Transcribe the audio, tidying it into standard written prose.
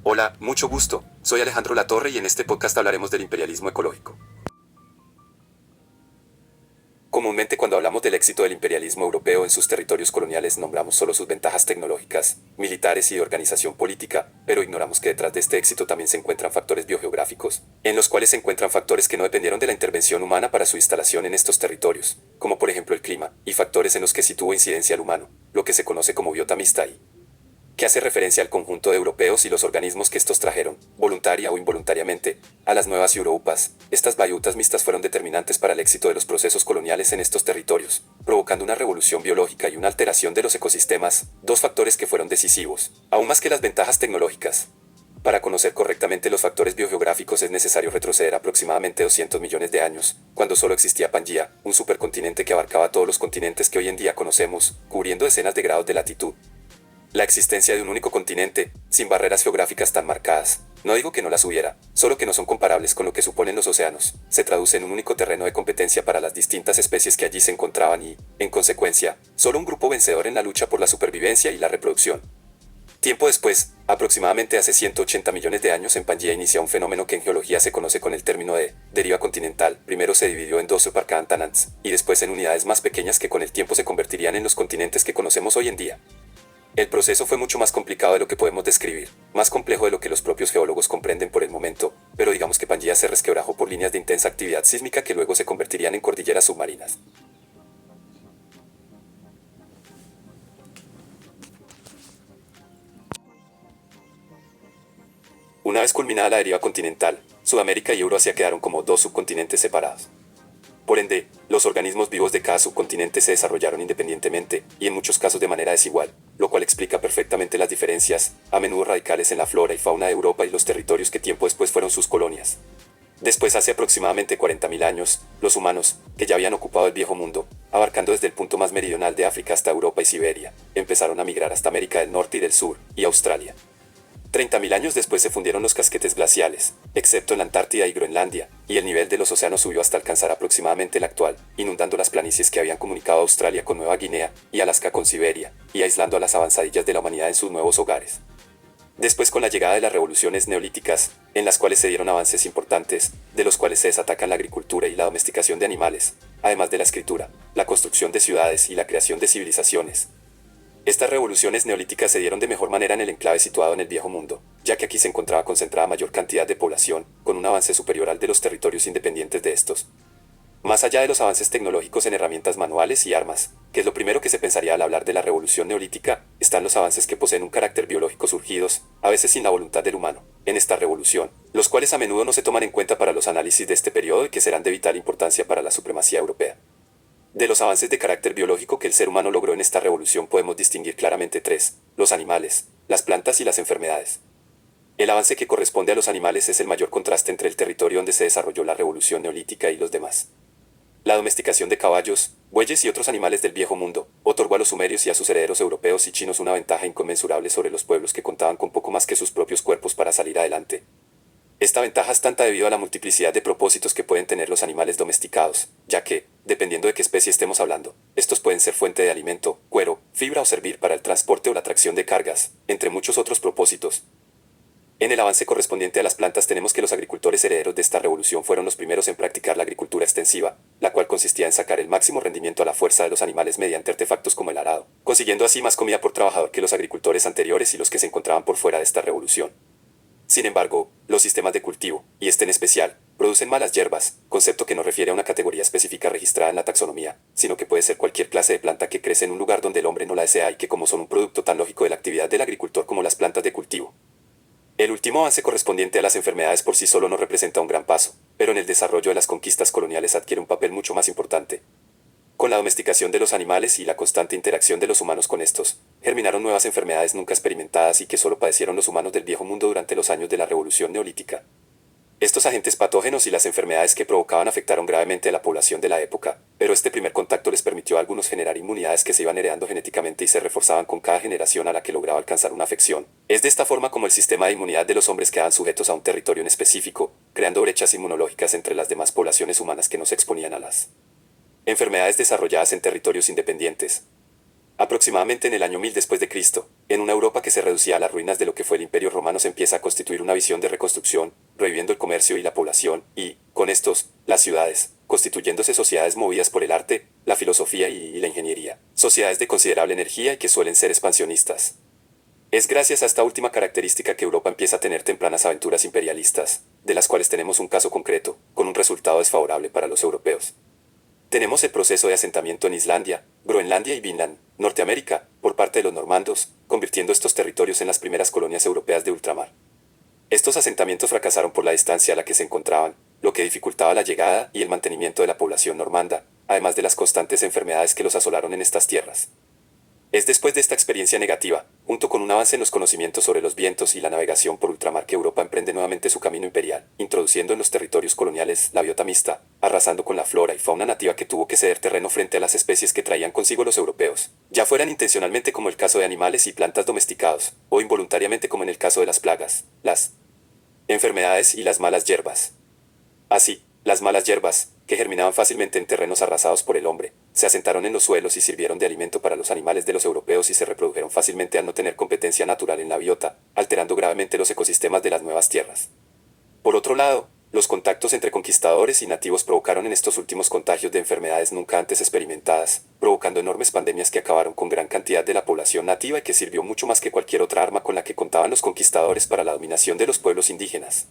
Hola, mucho gusto. Soy Alejandro Latorre y en este podcast hablaremos del imperialismo ecológico. Comúnmente cuando hablamos del éxito del imperialismo europeo en sus territorios coloniales nombramos solo sus ventajas tecnológicas, militares y de organización política, pero ignoramos que detrás de este éxito también se encuentran factores biogeográficos, en los cuales se encuentran factores que no dependieron de la intervención humana para su instalación en estos territorios, como por ejemplo el clima, y factores en los que sí tuvo incidencia el humano, lo que se conoce como biota mixta y que hace referencia al conjunto de europeos y los organismos que estos trajeron, voluntaria o involuntariamente, a las nuevas Europas. Estas bayutas mixtas fueron determinantes para el éxito de los procesos coloniales en estos territorios, provocando una revolución biológica y una alteración de los ecosistemas, dos factores que fueron decisivos, aún más que las ventajas tecnológicas. Para conocer correctamente los factores biogeográficos es necesario retroceder aproximadamente 200 millones de años, cuando solo existía Pangea, un supercontinente que abarcaba todos los continentes que hoy en día conocemos, cubriendo decenas de grados de latitud. La existencia de un único continente, sin barreras geográficas tan marcadas, no digo que no las hubiera, solo que no son comparables con lo que suponen los océanos, se traduce en un único terreno de competencia para las distintas especies que allí se encontraban y, en consecuencia, solo un grupo vencedor en la lucha por la supervivencia y la reproducción. Tiempo después, aproximadamente hace 180 millones de años en Pangea inicia un fenómeno que en geología se conoce con el término de deriva continental. Primero se dividió en dos supercontinents, y después en unidades más pequeñas que con el tiempo se convertirían en los continentes que conocemos hoy en día. El proceso fue mucho más complicado de lo que podemos describir, más complejo de lo que los propios geólogos comprenden por el momento, pero digamos que Pangea se resquebrajó por líneas de intensa actividad sísmica que luego se convertirían en cordilleras submarinas. Una vez culminada la deriva continental, Sudamérica y Eurasia quedaron como dos subcontinentes separados. Por ende, los organismos vivos de cada subcontinente se desarrollaron independientemente, y en muchos casos de manera desigual, lo cual explica perfectamente las diferencias, a menudo radicales en la flora y fauna de Europa y los territorios que tiempo después fueron sus colonias. Después, hace aproximadamente 40.000 años, los humanos, que ya habían ocupado el viejo mundo, abarcando desde el punto más meridional de África hasta Europa y Siberia, empezaron a migrar hasta América del Norte y del Sur, y Australia. 30.000 años después se fundieron los casquetes glaciales, excepto en la Antártida y Groenlandia, y el nivel de los océanos subió hasta alcanzar aproximadamente el actual, inundando las planicies que habían comunicado a Australia con Nueva Guinea, y Alaska con Siberia, y aislando a las avanzadillas de la humanidad en sus nuevos hogares. Después, con la llegada de las revoluciones neolíticas, en las cuales se dieron avances importantes, de los cuales se desatacan la agricultura y la domesticación de animales, además de la escritura, la construcción de ciudades y la creación de civilizaciones. Estas revoluciones neolíticas se dieron de mejor manera en el enclave situado en el Viejo Mundo, ya que aquí se encontraba concentrada mayor cantidad de población, con un avance superior al de los territorios independientes de estos. Más allá de los avances tecnológicos en herramientas manuales y armas, que es lo primero que se pensaría al hablar de la revolución neolítica, están los avances que poseen un carácter biológico surgidos, a veces sin la voluntad del humano, en esta revolución, los cuales a menudo no se toman en cuenta para los análisis de este periodo y que serán de vital importancia para la supremacía europea. De los avances de carácter biológico que el ser humano logró en esta revolución podemos distinguir claramente tres: los animales, las plantas y las enfermedades. El avance que corresponde a los animales es el mayor contraste entre el territorio donde se desarrolló la revolución neolítica y los demás. La domesticación de caballos, bueyes y otros animales del viejo mundo otorgó a los sumerios y a sus herederos europeos y chinos una ventaja inconmensurable sobre los pueblos que contaban con poco más que sus propios cuerpos para salir adelante. Esta ventaja es tanta debido a la multiplicidad de propósitos que pueden tener los animales domesticados, ya que, dependiendo de qué especie estemos hablando, estos pueden ser fuente de alimento, cuero, fibra o servir para el transporte o la tracción de cargas, entre muchos otros propósitos. En el avance correspondiente a las plantas tenemos que los agricultores herederos de esta revolución fueron los primeros en practicar la agricultura extensiva, la cual consistía en sacar el máximo rendimiento a la fuerza de los animales mediante artefactos como el arado, consiguiendo así más comida por trabajador que los agricultores anteriores y los que se encontraban por fuera de esta revolución. Sin embargo, los sistemas de cultivo, y este en especial, producen malas hierbas, concepto que no refiere a una categoría específica registrada en la taxonomía, sino que puede ser cualquier clase de planta que crece en un lugar donde el hombre no la desea y que como son un producto tan lógico de la actividad del agricultor como las plantas de cultivo. El último avance correspondiente a las enfermedades por sí solo no representa un gran paso, pero en el desarrollo de las conquistas coloniales adquiere un papel mucho más importante. Con la domesticación de los animales y la constante interacción de los humanos con estos, germinaron nuevas enfermedades nunca experimentadas y que solo padecieron los humanos del viejo mundo durante los años de la revolución neolítica. Estos agentes patógenos y las enfermedades que provocaban afectaron gravemente a la población de la época, pero este primer contacto les permitió a algunos generar inmunidades que se iban heredando genéticamente y se reforzaban con cada generación a la que lograba alcanzar una afección. Es de esta forma como el sistema de inmunidad de los hombres quedaban sujetos a un territorio en específico, creando brechas inmunológicas entre las demás poblaciones humanas que no se exponían a las enfermedades desarrolladas en territorios independientes. Aproximadamente en el año 1000 después de Cristo, En una Europa que se reducía a las ruinas de lo que fue el Imperio Romano se empieza a constituir una visión de reconstrucción, reviviendo el comercio y la población, y, con estos, las ciudades, constituyéndose sociedades movidas por el arte, la filosofía y la ingeniería, sociedades de considerable energía y que suelen ser expansionistas. Es gracias a esta última característica que Europa empieza a tener tempranas aventuras imperialistas, de las cuales tenemos un caso concreto, con un resultado desfavorable para los europeos. Tenemos el proceso de asentamiento en Islandia, Groenlandia y Vinland, Norteamérica, por parte de los normandos, convirtiendo estos territorios en las primeras colonias europeas de ultramar. Estos asentamientos fracasaron por la distancia a la que se encontraban, lo que dificultaba la llegada y el mantenimiento de la población normanda, además de las constantes enfermedades que los asolaron en estas tierras. Es después de esta experiencia negativa, junto con un avance en los conocimientos sobre los vientos y la navegación por ultramar que Europa emprende nuevamente su camino imperial, introduciendo en los territorios coloniales la biota mixta, arrasando con la flora y fauna nativa que tuvo que ceder terreno frente a las especies que traían consigo los europeos, ya fueran intencionalmente como el caso de animales y plantas domesticados, o involuntariamente como en el caso de las plagas, las enfermedades y las malas hierbas. Así, las malas hierbas, que germinaban fácilmente en terrenos arrasados por el hombre, se asentaron en los suelos y sirvieron de alimento para los animales de los europeos y se reprodujeron fácilmente al no tener competencia natural en la biota, alterando gravemente los ecosistemas de las nuevas tierras. Por otro lado, los contactos entre conquistadores y nativos provocaron en estos últimos contagios de enfermedades nunca antes experimentadas, provocando enormes pandemias que acabaron con gran cantidad de la población nativa y que sirvió mucho más que cualquier otra arma con la que contaban los conquistadores para la dominación de los pueblos indígenas.